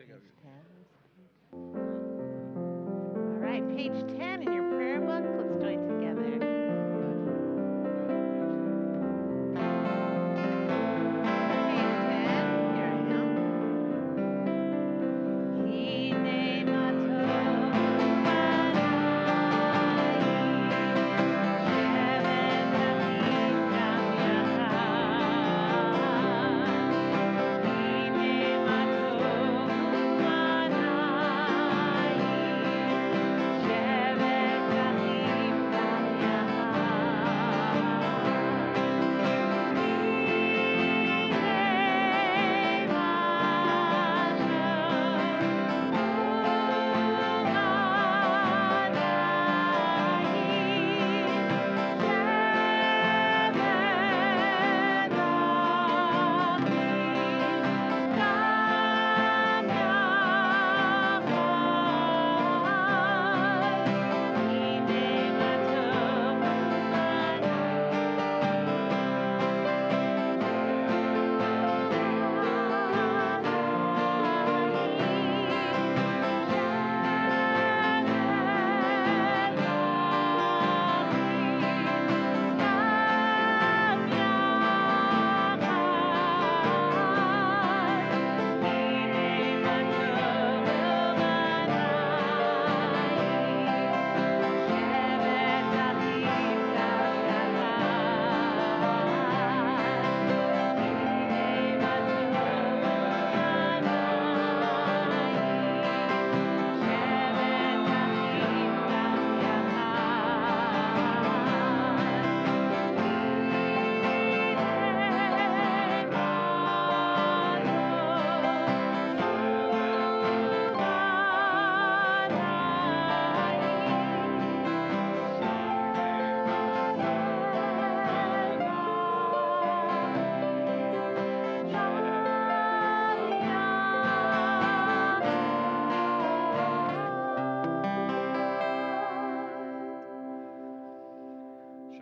Page 10 is page 1. All right, page 10 in your prayer book. Let's join together.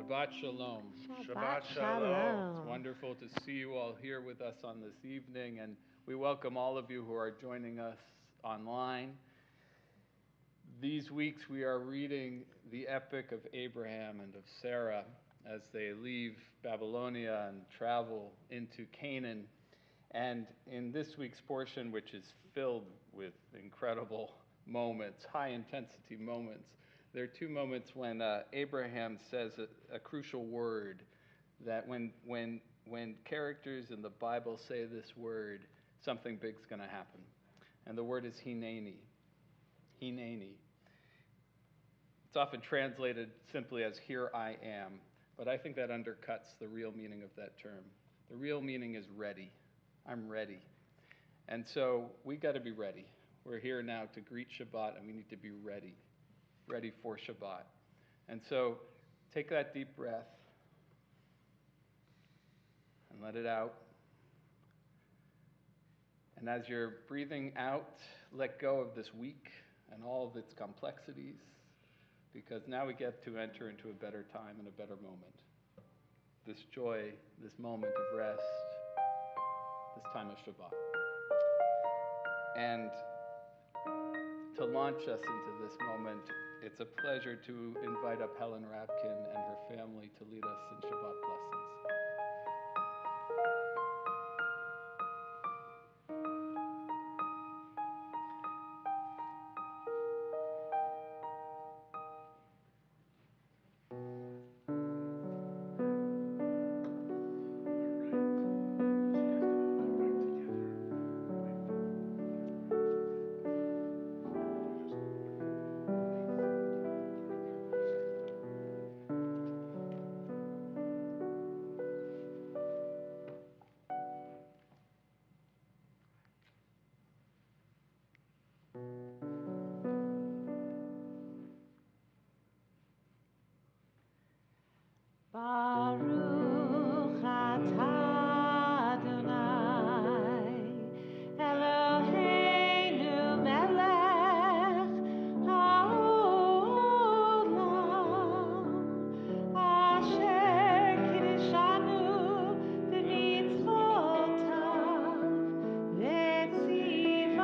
Shabbat Shalom. Shabbat Shalom. It's wonderful to see you all here with us on this evening, and we welcome all of you who are joining us online. These weeks we are reading the epic of Abraham and of Sarah as they leave Babylonia and travel into Canaan. And in this week's portion, which is filled with incredible moments, high-intensity moments, there are two moments when Abraham says a crucial word that when characters in the Bible say this word, something big's going to happen. And the word is hineni. Hineni. It's often translated simply as here I am, but I think that undercuts the real meaning of that term. The real meaning is ready. I'm ready. And so we got to be ready. We're here now to greet Shabbat, and we need to be ready for Shabbat. And so take that deep breath and let it out. And as you're breathing out, let go of this week and all of its complexities, because now we get to enter into a better time and a better moment. This joy, this moment of rest, this time of Shabbat. And to launch us into this moment, it's a pleasure to invite up Helen Rapkin and her family to lead us in Shabbat blessings. Baruch atah Adonai, Eloheinu melech haolam, asher kiddushanu b'mitzvotav, v'tzivanu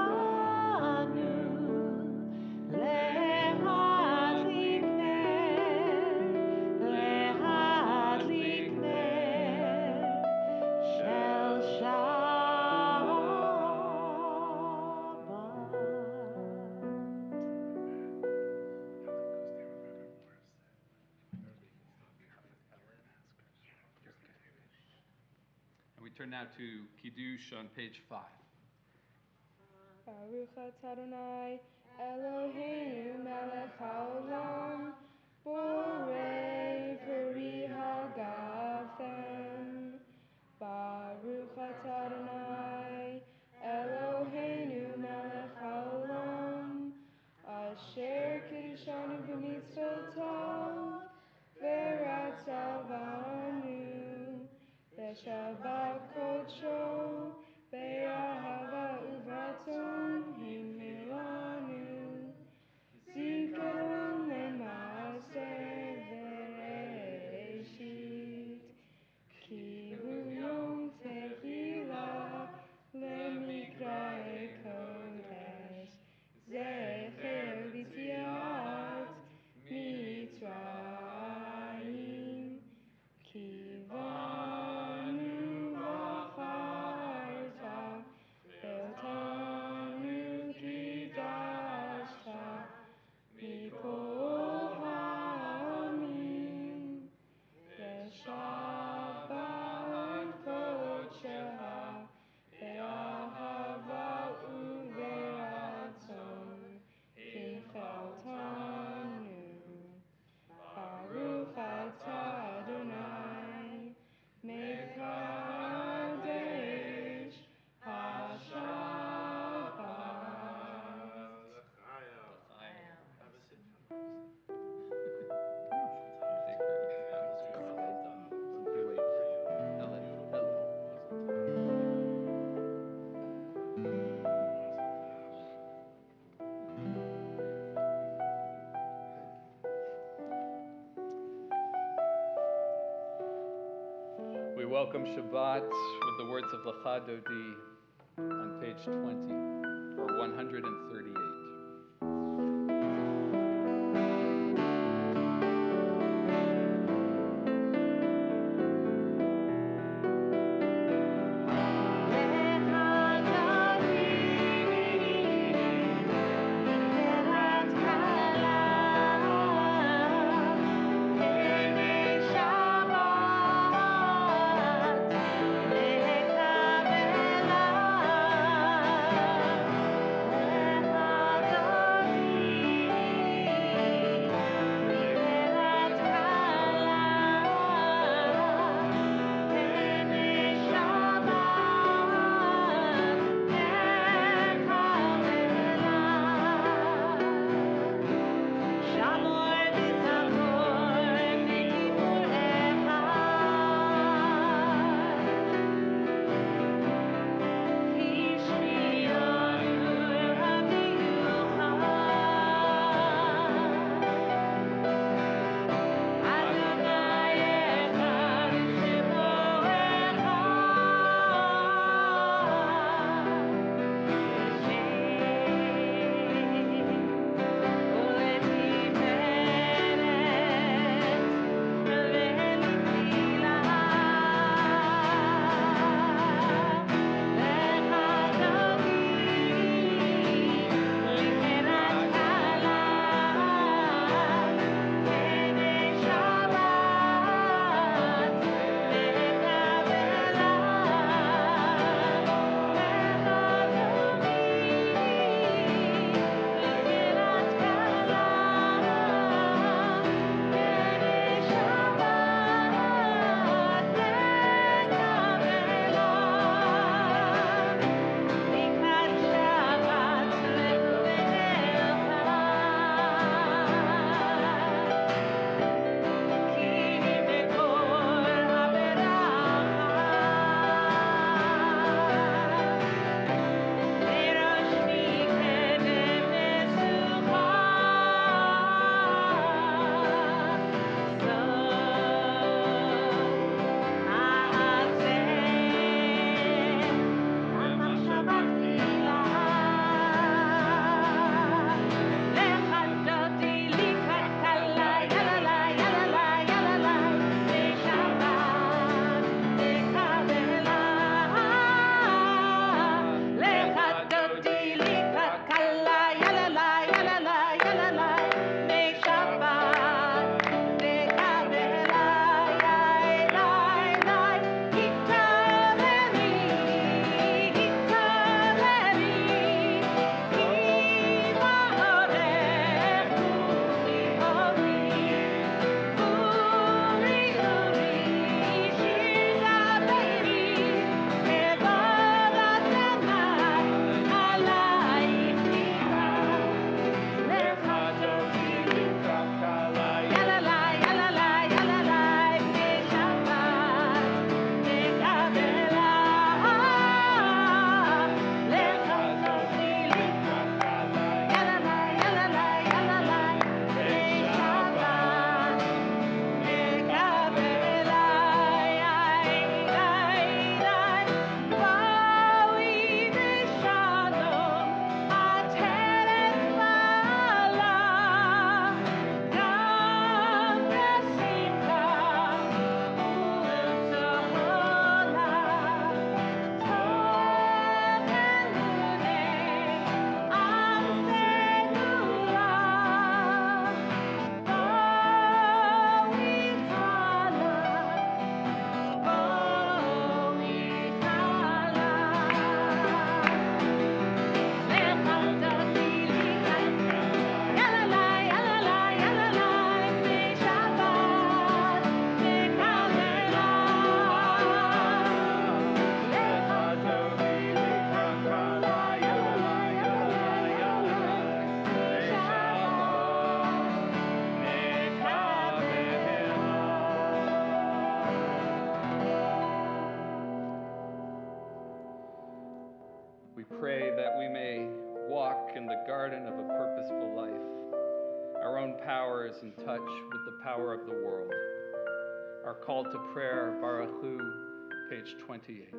turn now to Kiddush on page 5. Baruch atah Adonai Eloheinu melech haolam borei peri hagafen. Baruch atah Adonai Eloheinu melech haolam asher kiddushanu b'mitzvotav v'ratzah banu b'shabbat kodsho be'ahava uvratzon himhilanu zikaron le'maaseh v'reishit ki hu yom tehillah le'mikra'e kodesh zecher b'tziat mitzrayim kivanu v'charta ve'otanu kidashta mikol ha'amim Shabbat kodsheha be'ahava u'beratzon kinchaltanu. Baruch atah Adonai mekadesh hashabbat. We welcome Shabbat with the words of Lecha Dodi on page 20, or 138. Shabbat, garden of a purposeful life. Our own power is in touch with the power of the world. Our call to prayer, Baruch Hu, page 28.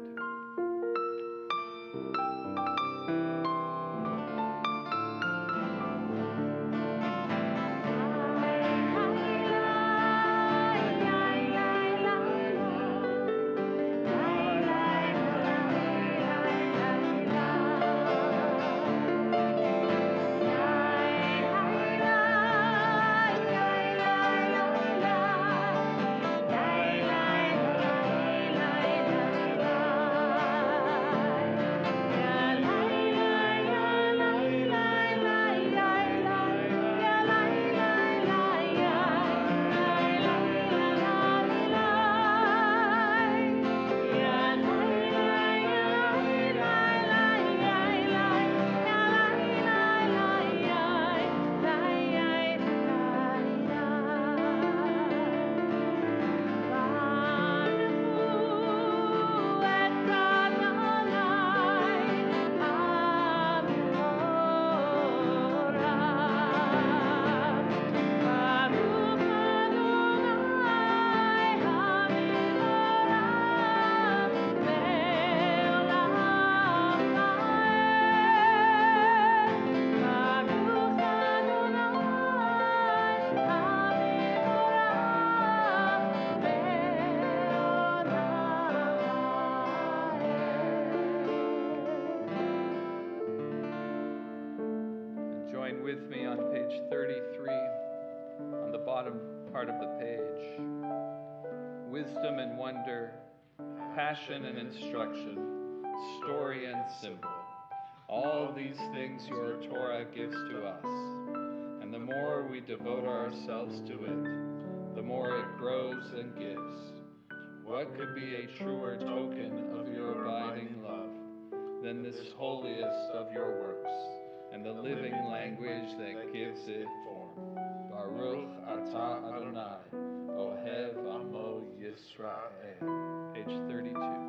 Join with me on page 33, on the bottom part of the page. Wisdom and wonder, passion and instruction, story and symbol. All these things your Torah gives to us. And the more we devote ourselves to it, the more it grows and gives. What could be a truer token of your abiding love than this holiest of your works, and the living language that gives it form? Baruch atah Adonai, Ohev Amo Yisrael. Page 32.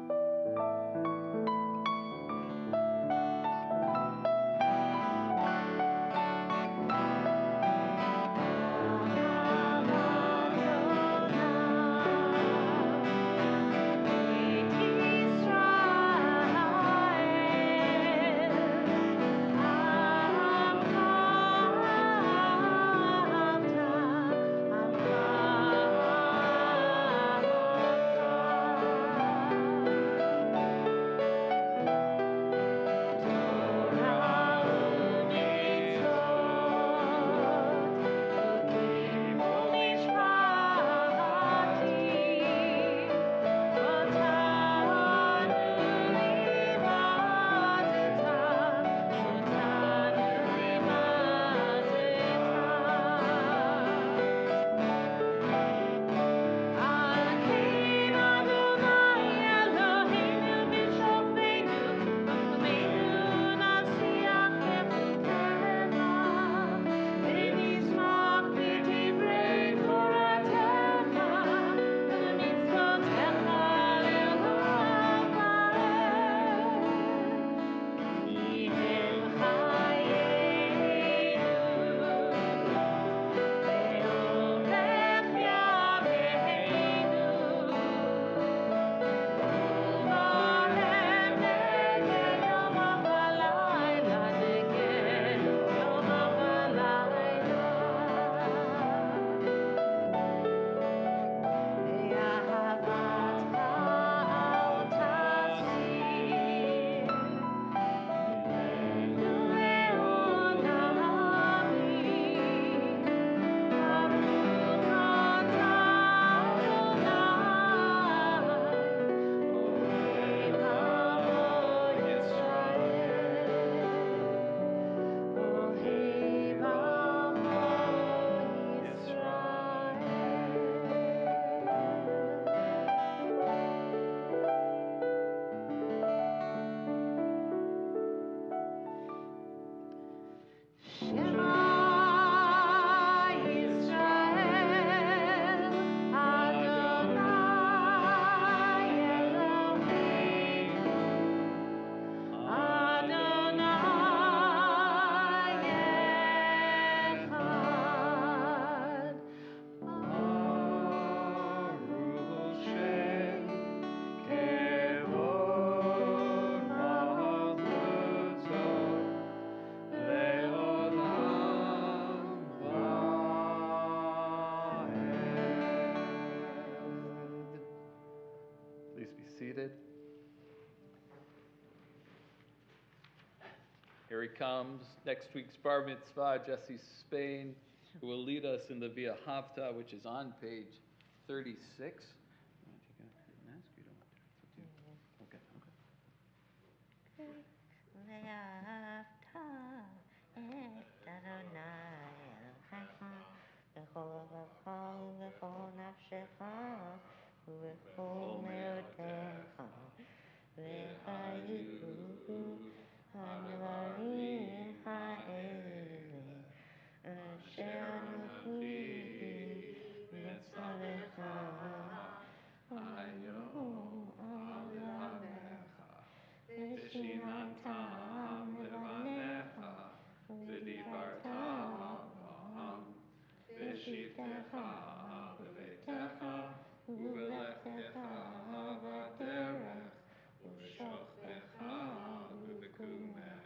Please be seated. Here he comes. Next week's bar mitzvah, Jesse Spain, who will lead us in the Via Havta, which is on page 36. הדברים האלה אשר נופלים בצריך היום על לבביך ושיננתם לבניך ודיברת בם בשבתך בביתך ובלכתך בדרך ובשוכבך ובקומך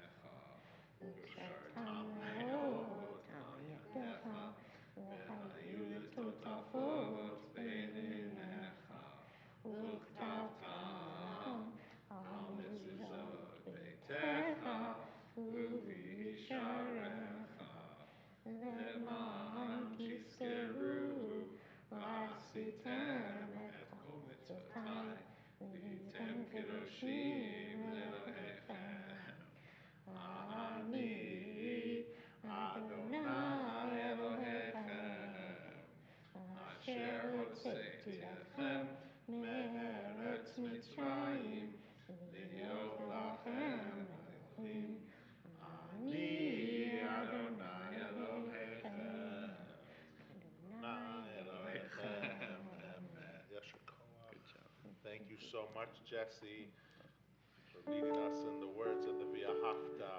וקשרתם מאוד על ידיך והיו לטוטפות בין עיניך וכתבתם על מזוזות ביתך ובישעריך למען תזכרו ועשיתם את כל מצוותיי והייתם קדושים לאלוהיכם. אני אדוני אלוהיכם אשר הוצאתי אתכם מארץ מצרים להיות לכם אלוהים. אני אדוני אלוהיכם. אדוני אלוהיכם. Amen. Yasher koach. Thank you so much, Jesse, for leading us in the words of the Via Havta.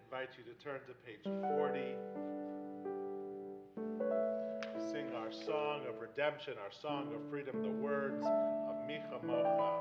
Invite you to turn to page 40. Sing our song of redemption, our song of freedom, the words of Micha Mocha.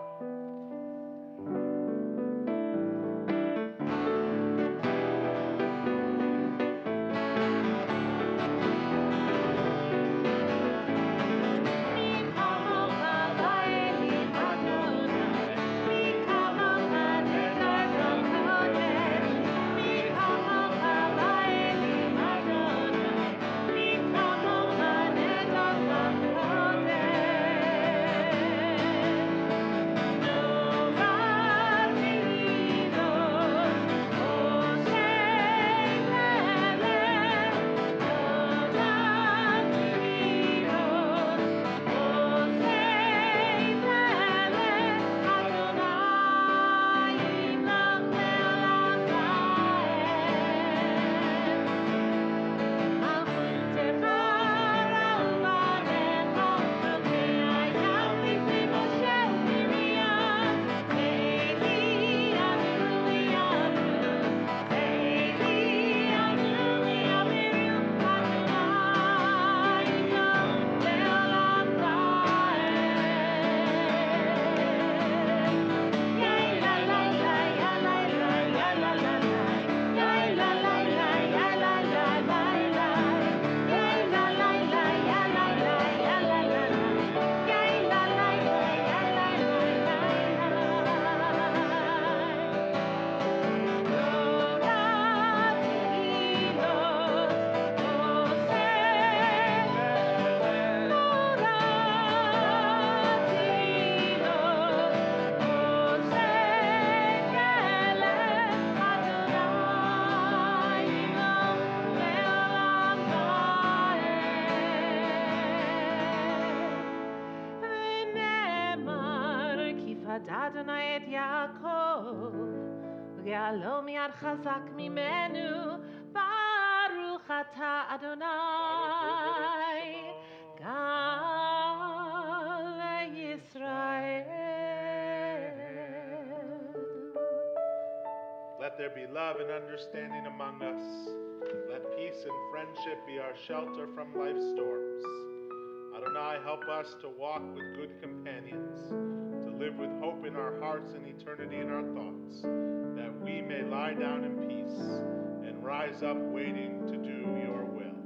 Adonai et Yaakov, V'yalo miad chazak mimenu, Baruch ata Adonai, Gal Yisrael. Let there be love and understanding among us. Let peace and friendship be our shelter from life's storms. Adonai, help us to walk with good companions, to live with hope in our hearts and eternity in our thoughts, that we may lie down in peace and rise up waiting to do your will.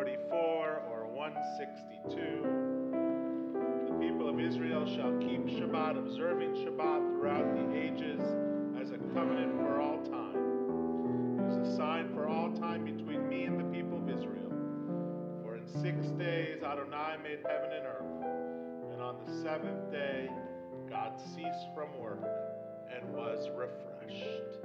144 or 162. The people of Israel shall keep Shabbat, observing Shabbat throughout the ages as a covenant for all time. It is a sign for all time between me and the people of Israel. For in 6 days Adonai made heaven and earth, and on the seventh day God ceased from work and was refreshed.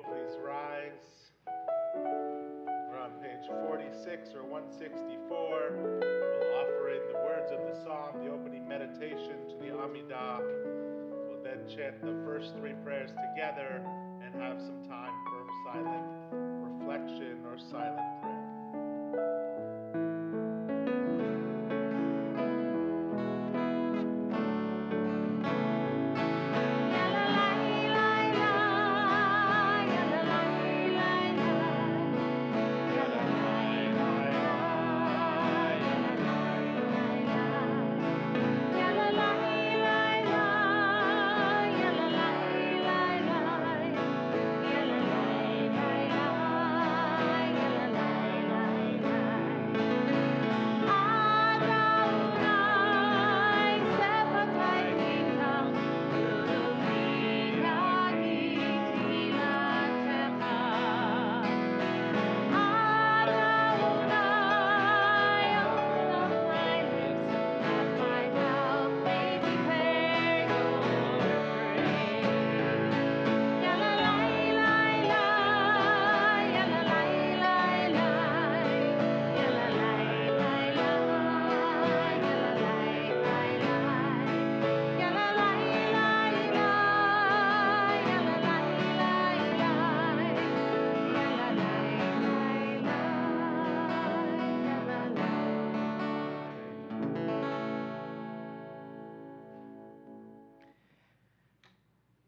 Please rise. We're on page 46 or 164. We'll offer in the words of the psalm, the opening meditation to the Amidah. We'll then chant the first three prayers together and have some time for silent reflection or silent prayer.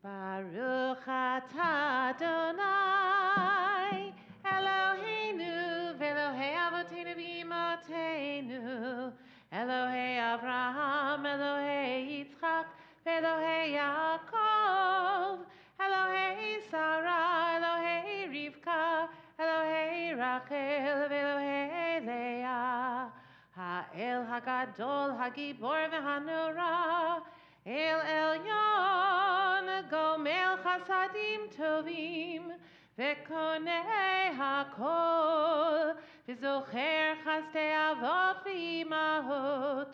Baruch atah Adonai Eloheinu v'Elohei Avoteinu v'Imotenu Elohei Avraham Elohei Yitzchak v'Elohei Yaakov Elohei Sarah Elohei Rivka Elohei Rachel v'Elohei Leah Ha'el Hagadol Hagibor v'Hanora El Elyon Gomel Chasadim Tovim Vekonei Hakol V'Zocher Chastei Avot V'Imahot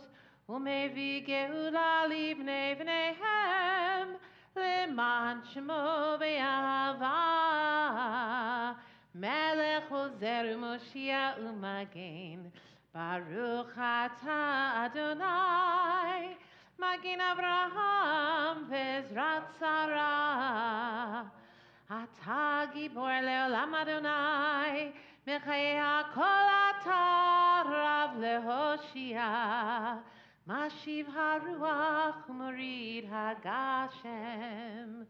ומביא גאולה לבני בניהם, למען שמו באהבה. מלך עוזר ומושיע ומגן, ברוך אתה אדוני, מגן אברהם ועזרת שרה. אתה גיבור לעולם אדוני, מחיי הכל אתה רב להושיע. משיב הרוח ומוריד הגשם,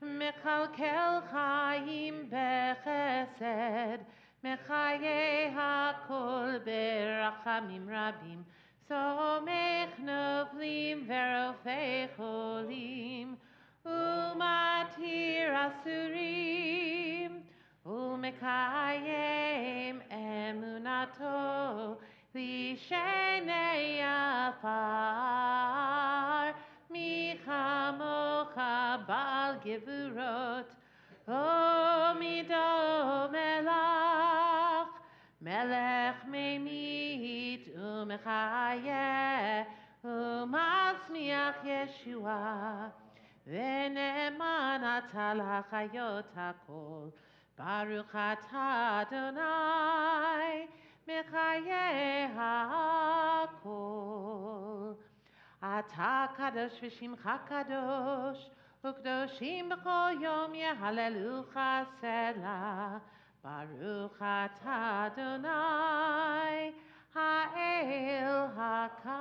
מכלכל חיים בחסד, מחיי הכל ברחמים רבים. סומך נופלים ורופא חולים, ומתיר אסורים, ומקיים אמונתו לשני עפר. מי כמוך בעל גבורות, עמידו מלך, מלך ממית ומחיה, ומצמיח ישועה. ונאמן אתה לחיות הכל, ברוך אתה אדוני, מחיי הכל. אתה קדוש ושמך קדוש, וקדושים בכל יום יהללוך סלע. ברוך אתה אדוני, האל הקדוש.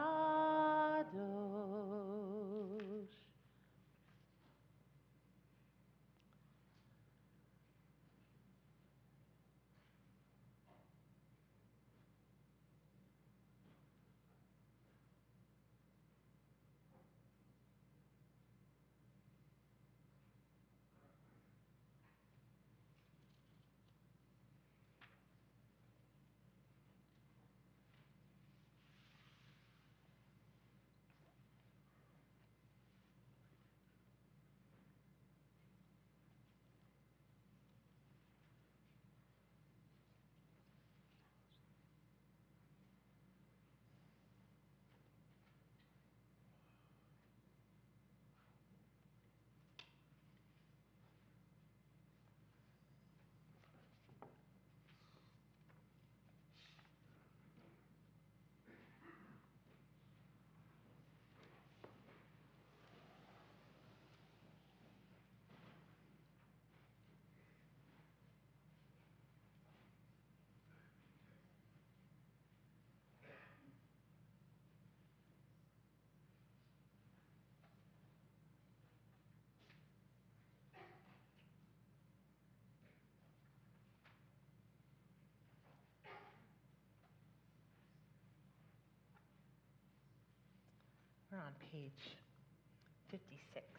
We're on page 56.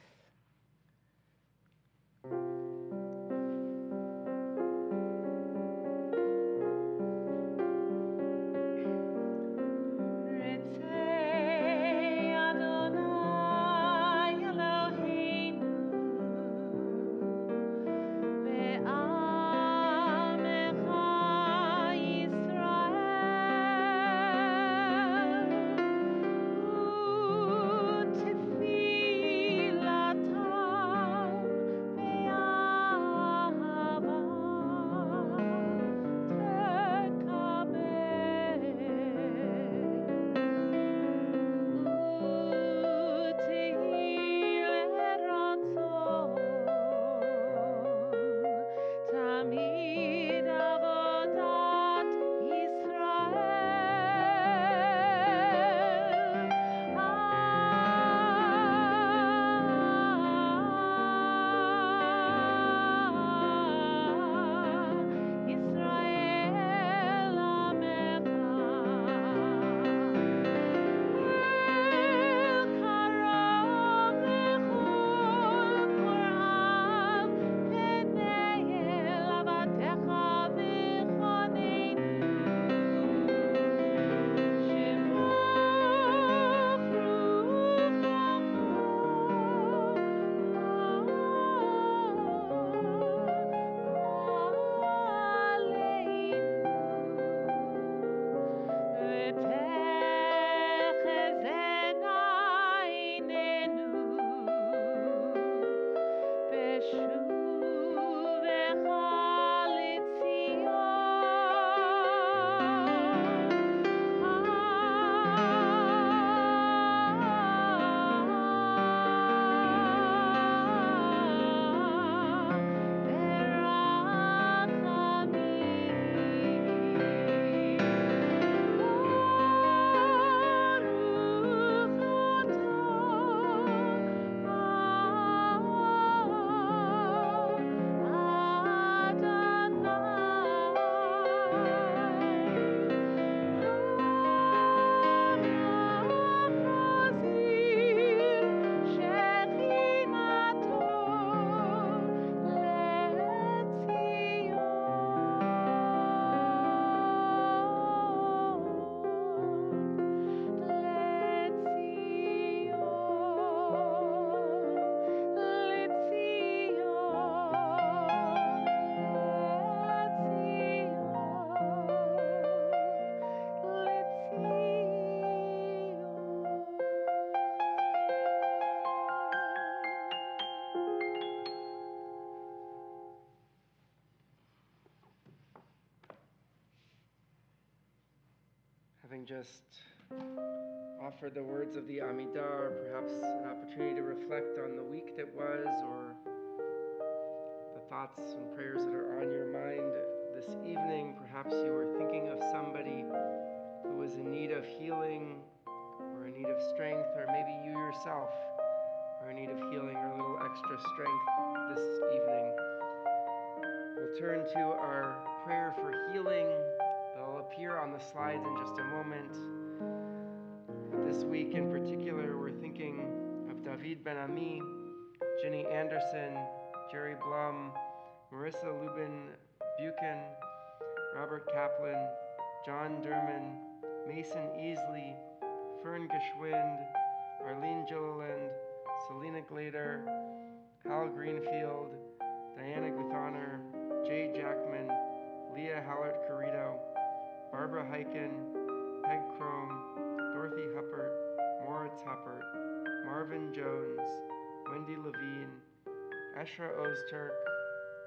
having just offered the words of the Amidah, or perhaps an opportunity to reflect on the week that was, or the thoughts and prayers that are on your mind this evening. Perhaps you were thinking of somebody who was in need of healing or in need of strength, or maybe you yourself are in need of healing or a little extra strength this evening. We'll turn to our prayer for healing. They'll appear on the slides in just a moment. But this week in particular, we're thinking of David Ben-Ami, Ginny Anderson, Jerry Blum, Marissa Lubin Buchan, Robert Kaplan, John Durman, Mason Easley, Fern Geschwind, Arlene Gilliland, Selena Glader, Hal Greenfield, Diana Guthoner, Jay Jackman, Leah Hallard Carrito, Barbara Heiken, Peg Crome, Dorothy Huppert, Moritz Huppert, Marvin Jones, Wendy Levine, Ashra Ozturk,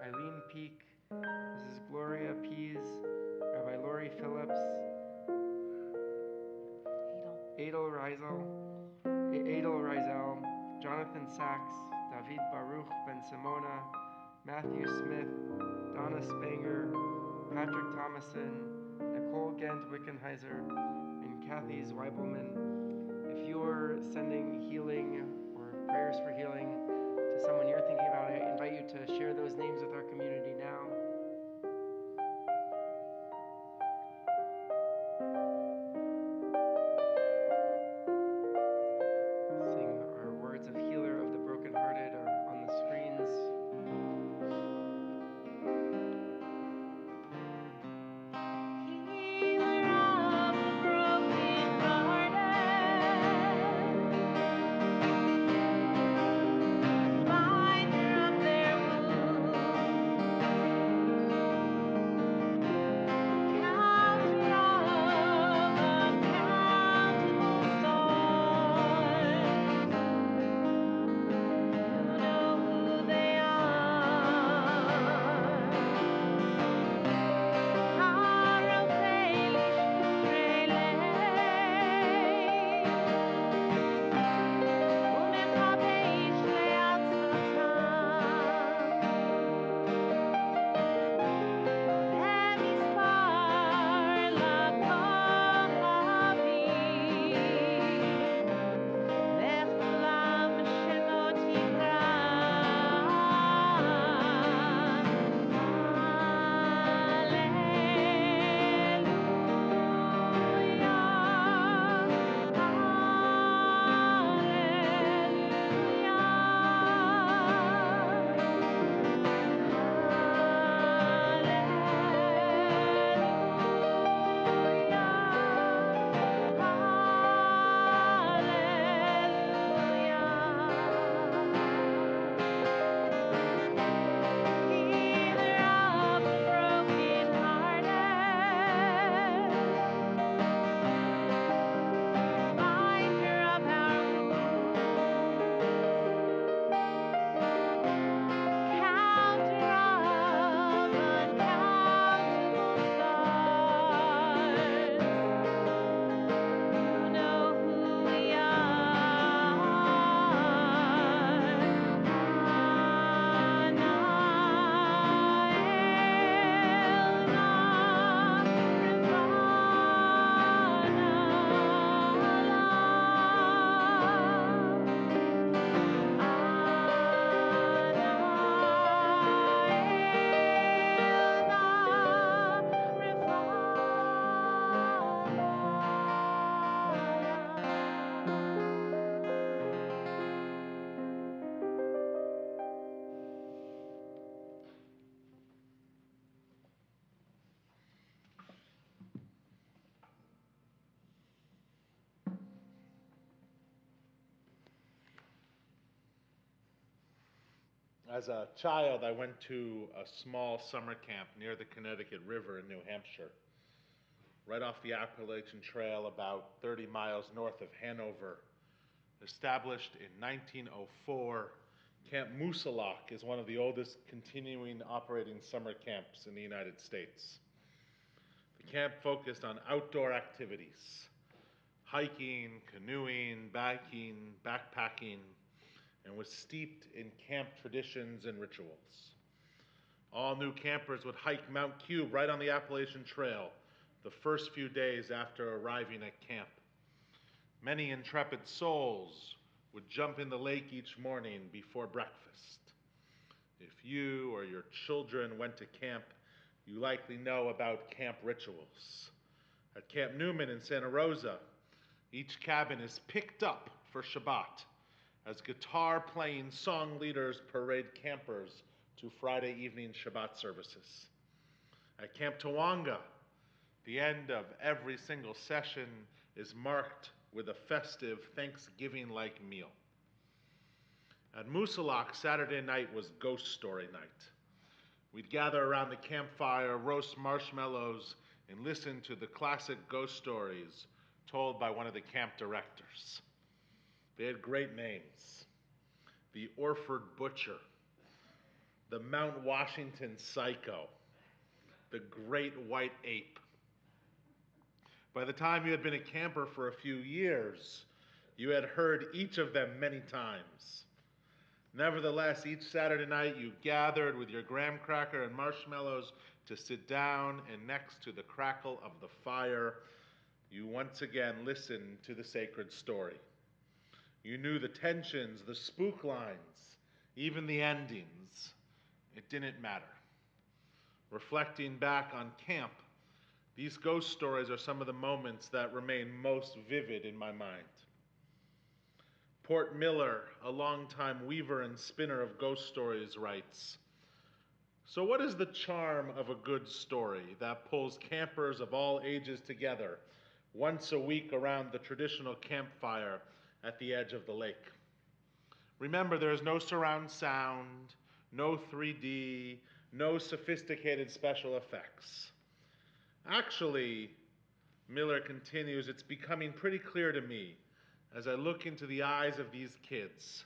Eileen Peak, Mrs. Gloria Pease, Rabbi Lori Phillips, Adel Rizel, Jonathan Sachs, David Baruch Ben Simona, Matthew Smith, Donna Spanger, Patrick Thomason, Nicole Gent Wickenheiser, and Kathy Zweibelman. If you're sending healing or prayers for healing to someone you're thinking about, I invite you to share those names with our community now. Sing our words of healer of the brokenhearted are on the screens. Healer of the brokenhearted, binder of their wounds, counter of uncountable stars. You know who they לכולם שמות יקרא. Healer of the brokenhearted, binder of our wounds, counter of uncountable stars. You know who we are. As a child, I went to a small summer camp near the Connecticut River in New Hampshire, right off the Appalachian Trail, about 30 miles north of Hanover. Established in 1904, Camp Moosilauke is one of the oldest continuing operating summer camps in the United States. Camp focused on outdoor activities, hiking, canoeing, biking, backpacking, and was steeped in camp traditions and rituals. All new campers would hike Mount Cube right on the Appalachian Trail the first few days after arriving at camp. Many intrepid souls would jump in the lake each morning before breakfast. If you or your children went to camp, you likely know about camp rituals. At Camp Newman in Santa Rosa, each cabin is picked up for Shabbat as guitar-playing song leaders parade campers to Friday evening Shabbat services. At Camp Tawanga, the end of every single session is marked with a festive Thanksgiving-like meal. At Musalak, Saturday night was ghost story night. We'd gather around the campfire, roast marshmallows, and listen to the classic ghost stories told by one of the camp directors. They had great names. The Orford Butcher, the Mount Washington Psycho, the Great White Ape. By the time you had been a camper for a few years, you had heard each of them many times. Nevertheless, each Saturday night you gathered with your graham cracker and marshmallows to sit down, and next to the crackle of the fire, you once again listened to the sacred story. You knew the tensions, the spook lines, even the endings. It didn't matter. Reflecting back on camp, these ghost stories are some of the moments that remain most vivid in my mind. Port Miller, a longtime weaver and spinner of ghost stories, writes, "So what is the charm of a good story that pulls campers of all ages together once a week around the traditional campfire at the edge of the lake? Remember, there is no surround sound, no 3D, no sophisticated special effects. Actually," Miller continues, "it's becoming pretty clear to me as I look into the eyes of these kids,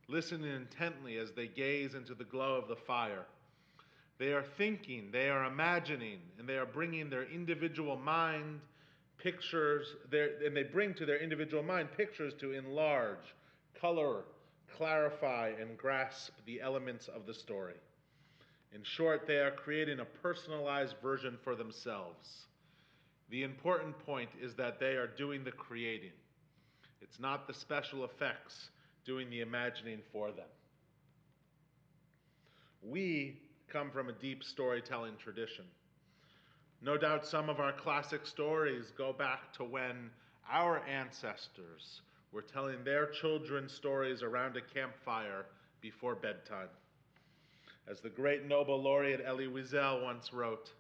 listening intently as they gaze into the glow of the fire. They are thinking, they are imagining, and they are bringing their individual mind pictures, and they bring to their individual mind pictures to enlarge, color, clarify, and grasp the elements of the story. In short, they are creating a personalized version for themselves. The important point is that they are doing the creating. It's not the special effects doing the imagining for them." We come from a deep storytelling tradition. No doubt some of our classic stories go back to when our ancestors were telling their children stories around a campfire before bedtime. As the great Nobel laureate Elie Wiesel once wrote,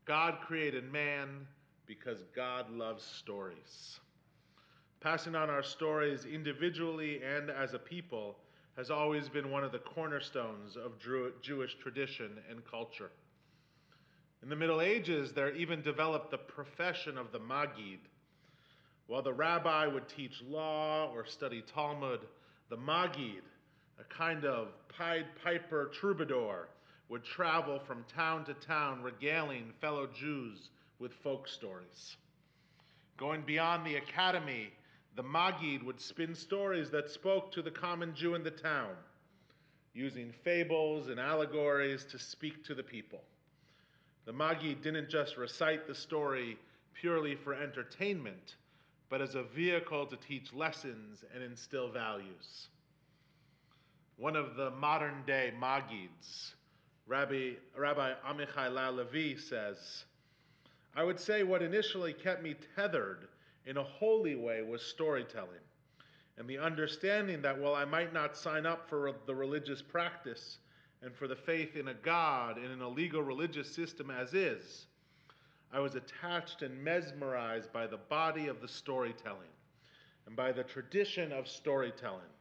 "God created man because God loves stories." Passing on our stories individually and as a people has always been one of the cornerstones of Jewish tradition and culture. In the Middle Ages, there even developed the profession of the Maggid. While the rabbi would teach law or study Talmud, the Maggid, a kind of Pied Piper troubadour, would travel from town to town regaling fellow Jews with folk stories. Going beyond the academy, the Maggid would spin stories that spoke to the common Jew in the town, using fables and allegories to speak to the people. The Maggid didn't just recite the story purely for entertainment, but as a vehicle to teach lessons and instill values. One of the modern-day Maggids, Rabbi Amichai Levi, says, "I would say what initially kept me tethered in a holy way was storytelling, and the understanding that while I might not sign up for the religious practice and for the faith in a God and in a legal religious system as is, I was attached and mesmerized by the body of the storytelling and by the tradition of storytelling,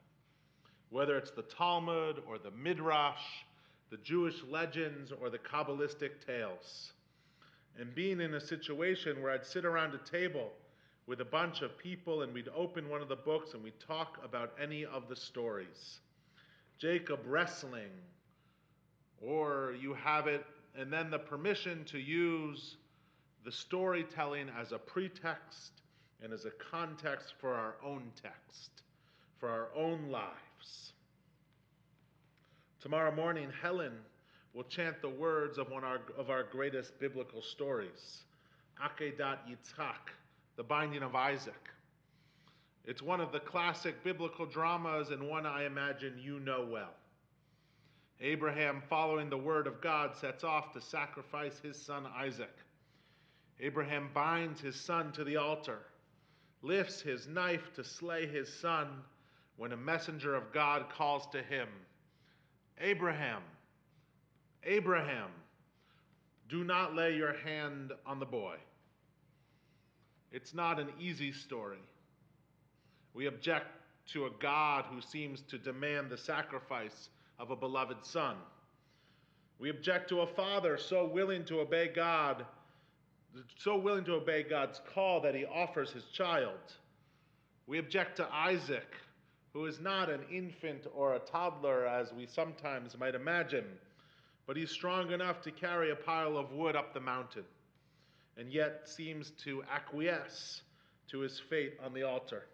whether it's the Talmud or the Midrash, the Jewish legends or the Kabbalistic tales. And being in a situation where I'd sit around a table with a bunch of people and we'd open one of the books and we'd talk about any of the stories. Jacob wrestling, or you have it, and then the permission to use the storytelling as a pretext and as a context for our own text, for our own lives. Tomorrow morning, Helen will chant the words of one of our greatest biblical stories, Akedat Yitzhak, the binding of Isaac. It's one of the classic biblical dramas and one I imagine you know well. Abraham, following the word of God, sets off to sacrifice his son Isaac. Abraham binds his son to the altar, lifts his knife to slay his son when a messenger of God calls to him, Abraham, Abraham, do not lay your hand on the boy. It's not an easy story. We object to a God who seems to demand the sacrifice of a beloved son. We object to a father so willing to obey God's call that he offers his child. We object to Isaac, who is not an infant or a toddler as we sometimes might imagine, but he's strong enough to carry a pile of wood up the mountain, and yet seems to acquiesce to his fate on the altar.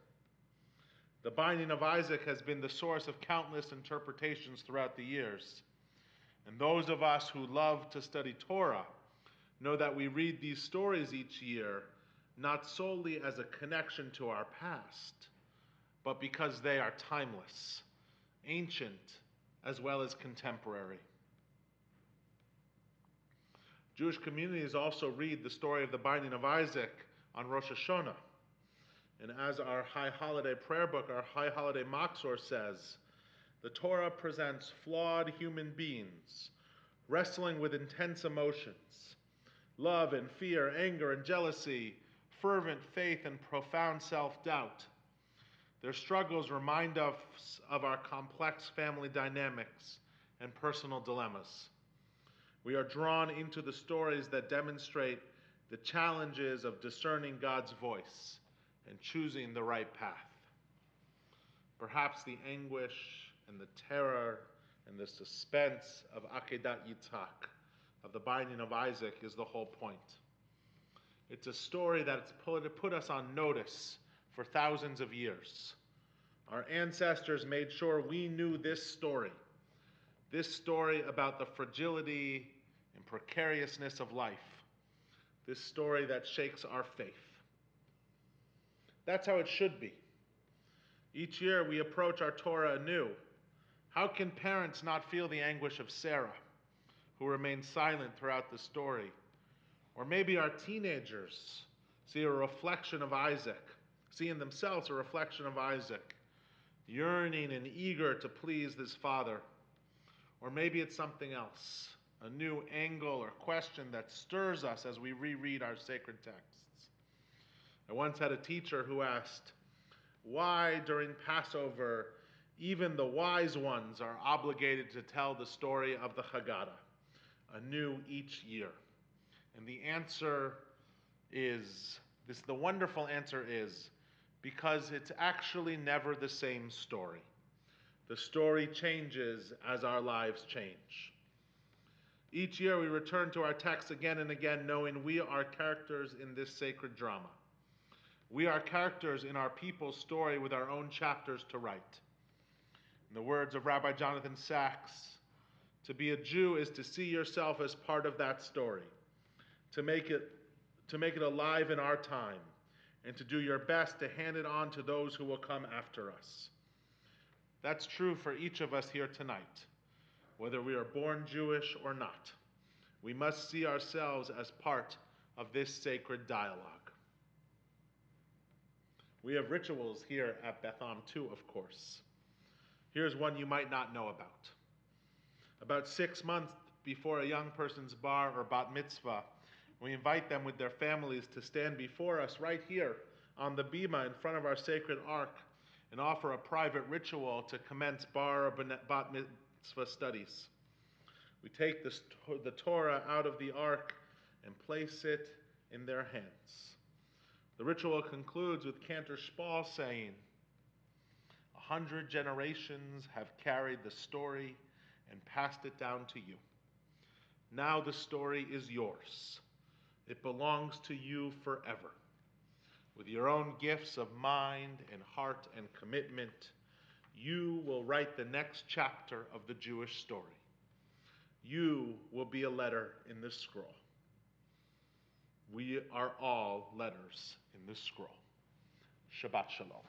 The binding of Isaac has been the source of countless interpretations throughout the years. And those of us who love to study Torah know that we read these stories each year not solely as a connection to our past, but because they are timeless, ancient, as well as contemporary. Jewish communities also read the story of the binding of Isaac on Rosh Hashanah. And as our High Holiday prayer book, our High Holiday Machzor says, the Torah presents flawed human beings wrestling with intense emotions, love and fear, anger and jealousy, fervent faith and profound self-doubt. Their struggles remind us of our complex family dynamics and personal dilemmas. We are drawn into the stories that demonstrate the challenges of discerning God's voice and choosing the right path. Perhaps the anguish and the terror and the suspense of Akedat Yitzhak, of the binding of Isaac, is the whole point. It's a story that's put us on notice for thousands of years. Our ancestors made sure we knew this story about the fragility and precariousness of life, this story that shakes our faith. That's how it should be. Each year we approach our Torah anew. How can parents not feel the anguish of Sarah, who remained silent throughout the story? Or maybe our teenagers see in themselves a reflection of Isaac, yearning and eager to please his father. Or maybe it's something else, a new angle or question that stirs us as we reread our sacred texts. I once had a teacher who asked, why during Passover even the wise ones are obligated to tell the story of the Haggadah, anew each year? And the wonderful answer is, because it's actually never the same story. The story changes as our lives change. Each year we return to our text again and again, knowing we are characters in this sacred drama. We are characters in our people's story with our own chapters to write. In the words of Rabbi Jonathan Sachs, to be a Jew is to see yourself as part of that story, to make it alive in our time, and to do your best to hand it on to those who will come after us. That's true for each of us here tonight, whether we are born Jewish or not. We must see ourselves as part of this sacred dialogue. We have rituals here at Beth Am too, of course. Here's one you might not know about. About 6 months before a young person's bar or bat mitzvah, we invite them with their families to stand before us right here on the bima in front of our sacred ark and offer a private ritual to commence bar or bat mitzvah studies. We take the Torah out of the ark and place it in their hands. The ritual concludes with Cantor Spall saying, 100 generations have carried the story and passed it down to you. Now the story is yours. It belongs to you forever. With your own gifts of mind and heart and commitment, you will write the next chapter of the Jewish story. You will be a letter in this scroll. We are all letters in this scroll. Shabbat Shalom.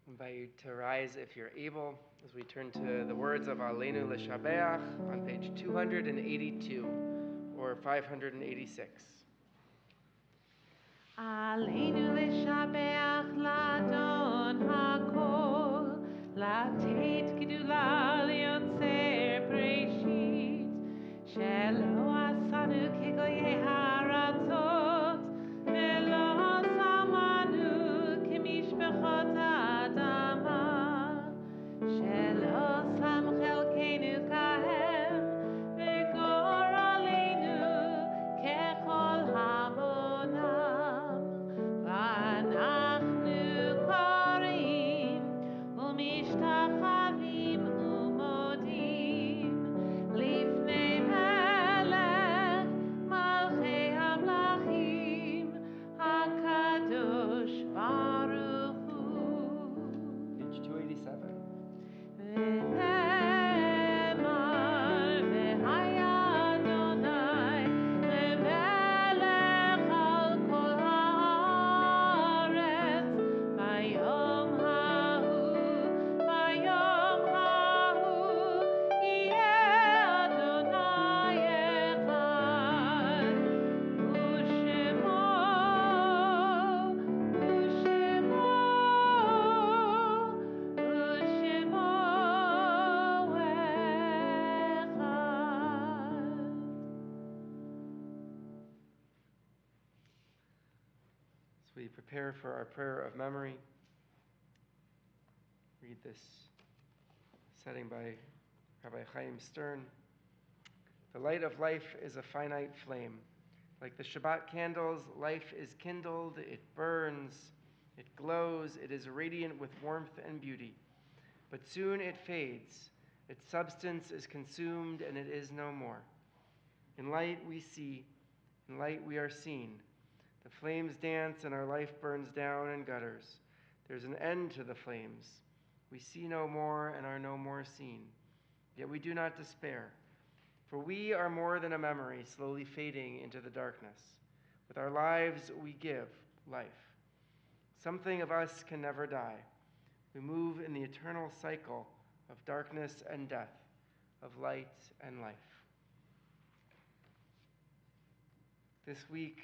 I invite you to rise if you're able as we turn to the words of Aleinu L'Shabeach on page 282 or 586. עלינו לשבח לאדון הכל, לתת גדולה ליוצר בראשית, שלא עשנו כגויי הארצות, ולא שמנו כמשפחות האדמה, שלא שם חלקנו כהם, וגורלנו ככל המונם. ואנחנו קוראים ומשתחווים ומודים לפני מלך מלכי המלכים הקדוש ברוך הוא. Page 287. ונאמר והיה אדוני למלך על כל הארץ ביום ההוא יהיה אדוני אחד ושמו As we prepare for our prayer of memory, read this setting by Rabbi Chaim Stern. The light of life is a finite flame. Like the Shabbat candles, life is kindled, it burns, it glows, it is radiant with warmth and beauty. But soon it fades, its substance is consumed, and it is no more. In light we see, in light we are seen. The flames dance and our life burns down and gutters. There's an end to the flames. We see no more and are no more seen. Yet we do not despair, for we are more than a memory slowly fading into the darkness. With our lives we give life. Something of us can never die. We move in the eternal cycle of darkness and death, of light and life. This week,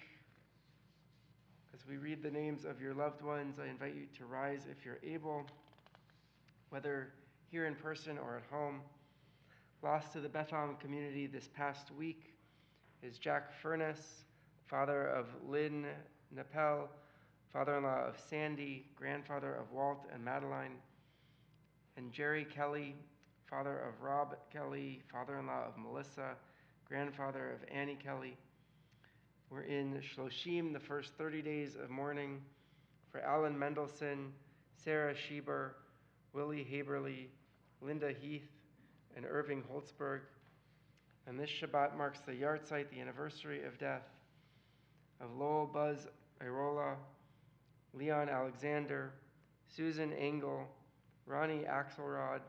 as we read the names of your loved ones, I invite you to rise if you're able, whether here in person or at home. Lost to the Bethlehem community this past week is Jack Furness, father of Lynn Nepel, father-in-law of Sandy, grandfather of Walt and Madeline, and Jerry Kelly, father of Rob Kelly, father-in-law of Melissa, grandfather of Annie Kelly. We're in Shloshim, the first 30 days of mourning, for Alan Mendelson, Sarah Schieber, Willie Haberly, Linda Heath, and Irving Holtzberg. And this Shabbat marks the yahrzeit, the anniversary of death, of Lowell Buzz Irola, Leon Alexander, Susan Engel, Ronnie Axelrod,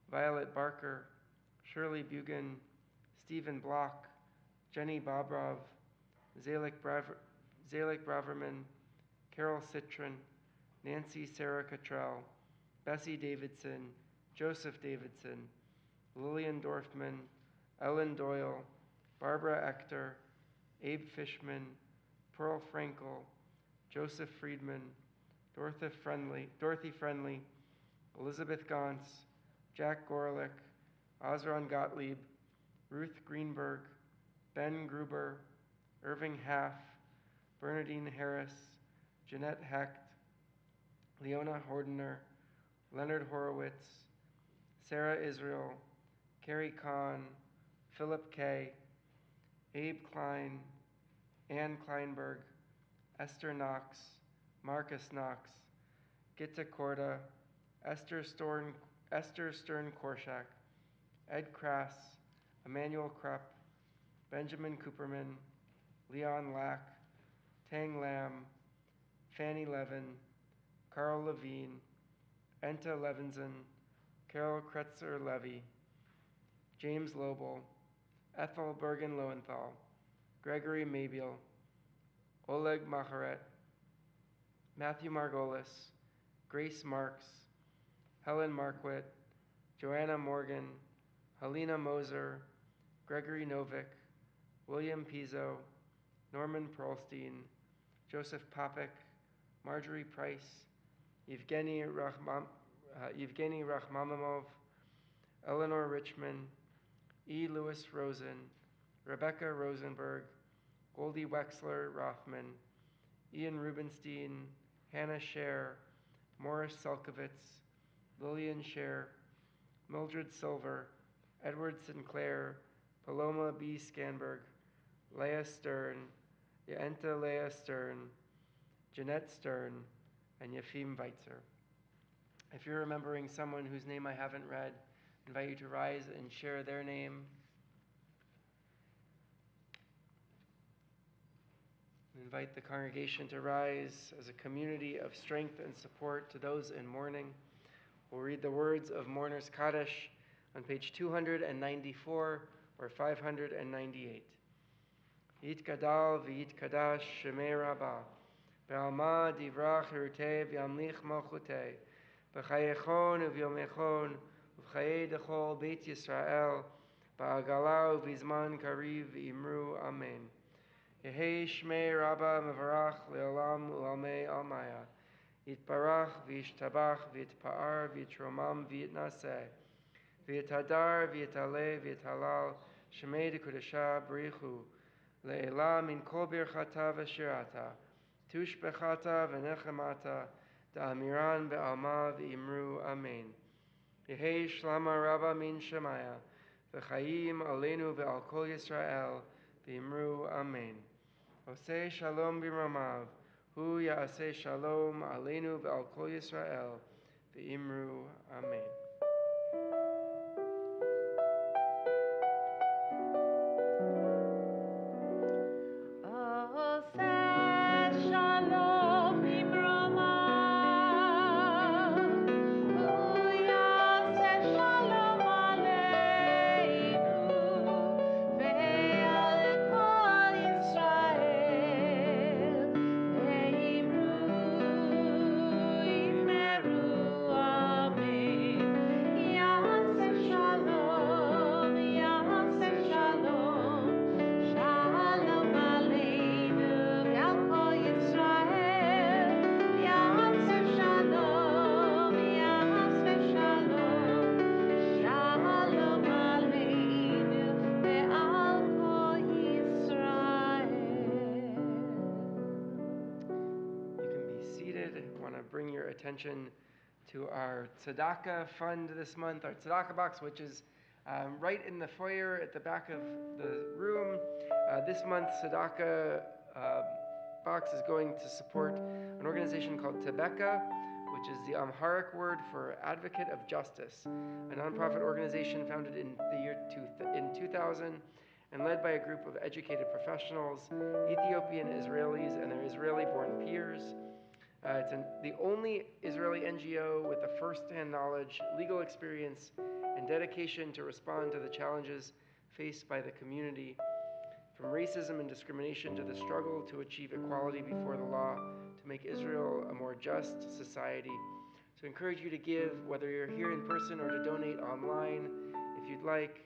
Violet Barker, Shirley Bugan, Stephen Block, Jenny Bobrov, Zalik Braverman, Carol Citron, Nancy Sarah Cottrell, Bessie Davidson, Joseph Davidson, Lillian Dorfman, Ellen Doyle, Barbara Ector, Abe Fishman, Pearl Frankel, Joseph Friedman, Dorothy Friendly, Elizabeth Gauntz, Jack Gorelick, Osron Gottlieb, Ruth Greenberg, Ben Gruber, Irving Haff, Bernadine Harris, Jeanette Hecht, Leona Hordener, Leonard Horowitz, Sarah Israel, Carrie Kahn, Philip Kay, Abe Klein, Ann Kleinberg, Esther Knox, Marcus Knox, Gitta Korda, Esther Stern Korshak, Ed Krass, Emmanuel Krupp, Benjamin Cooperman, Leon Lack, Tang Lam, Fanny Levin, Carl Levine, Enta Levinson, Carol Kretzer Levy, James Lobel, Ethel Bergen Lowenthal, Gregory Mabiel, Oleg Maharet, Matthew Margolis, Grace Marks, Helen Marquit, Joanna Morgan, Helena Moser, Gregory Novick, William Pizzo, Norman Perlstein, Joseph Popek, Marjorie Price, Evgeny Rachmamimov, Eleanor Richmond, E. Lewis Rosen, Rebecca Rosenberg, Goldie Wexler Rothman, Ian Rubenstein, Hannah Scher, Morris Selkovitz, Lillian Scher, Mildred Silver, Edward Sinclair, Paloma B. Scanberg, Leah Stern, Yaenta Leah Stern, Jeanette Stern, and Yefim Weitzer. If you're remembering someone whose name I haven't read, I invite you to rise and share their name. I invite the congregation to rise as a community of strength and support to those in mourning. We'll read the words of Mourner's Kaddish on page 294 or 598. Yitgadal v'yitkadash shemei Rabbah, be'alma divrach hirutei v'yamlich malchutei, b'chayechon u'v'yomechon u'v'chayei dechol Beit Yisrael, ba'agala u'v'zman kariv v'imru amen. Yehei shmei Rabbah mevarach le'olam u'almei almaya, yitbarach v'yishtabach v'yitpa'ar v'yitromam v'yitnaseh, v'yitadar v'yitaleh v'yithalal shmei dekudesha b'richu, le'ela min kol birchata v'shirata, tushbechata v'nechemata, da'amiran be'alma v'imru amen. Yehei shlama Rabbah min shemaya, v'chayim aleinu ve'al kol Yisrael, v'imru amen. Oseh shalom b'ramav, hu ya'aseh shalom aleinu ve'al kol Yisrael, v'imru amen. Attention to our tzedakah fund this month, our tzedakah box, which is right in the foyer at the back of the room. This month's tzedakah box is going to support an organization called Tebeka, which is the Amharic word for Advocate of Justice, a nonprofit organization founded in the year 2000 and led by a group of educated professionals, Ethiopian Israelis, and their Israeli-born peers. It's the only Israeli NGO with the first-hand knowledge, legal experience, and dedication to respond to the challenges faced by the community, from racism and discrimination to the struggle to achieve equality before the law, to make Israel a more just society. So I encourage you to give, whether you're here in person or to donate online if you'd like.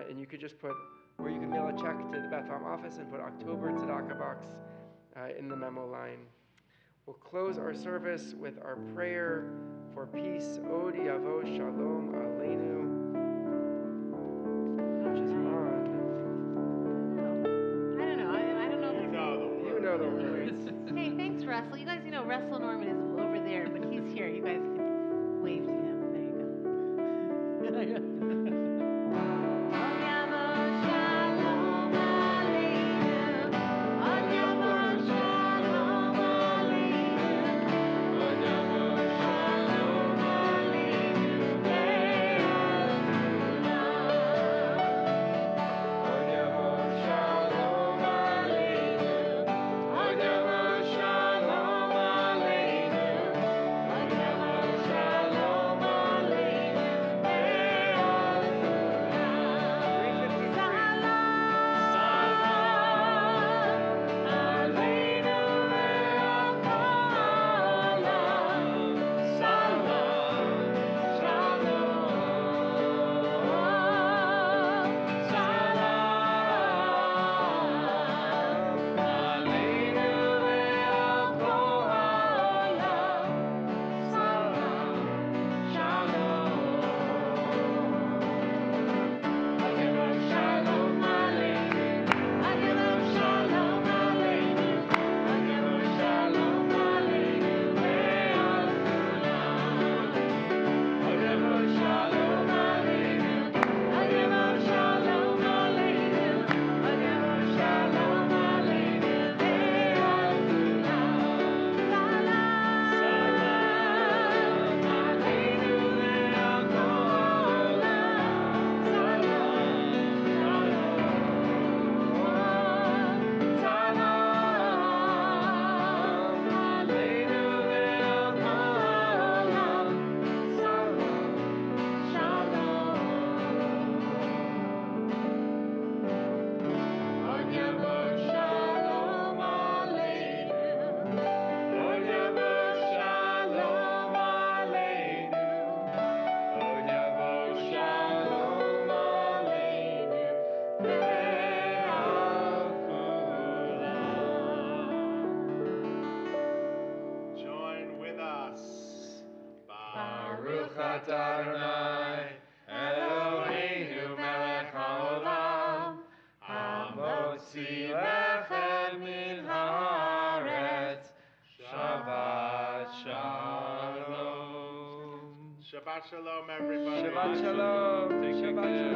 And you could just put, or you can mail a check to the Beth Am office and put October Tzedakah box in the memo line. We'll close our service with our prayer for peace. Od Yavo Shalom Aleinu, which is on. I don't know. I don't know. You know the words. Hey, thanks, Russell. You guys, Russell Norman is over there, but he's here. You guys can wave to him. There you go. Adonai, Eloheinu melech haolam, hamotzi lechem min haaretz, Shabbat Shalom. Shabbat Shalom, everybody. Shabbat Shalom. Take Shabbat good Shalom.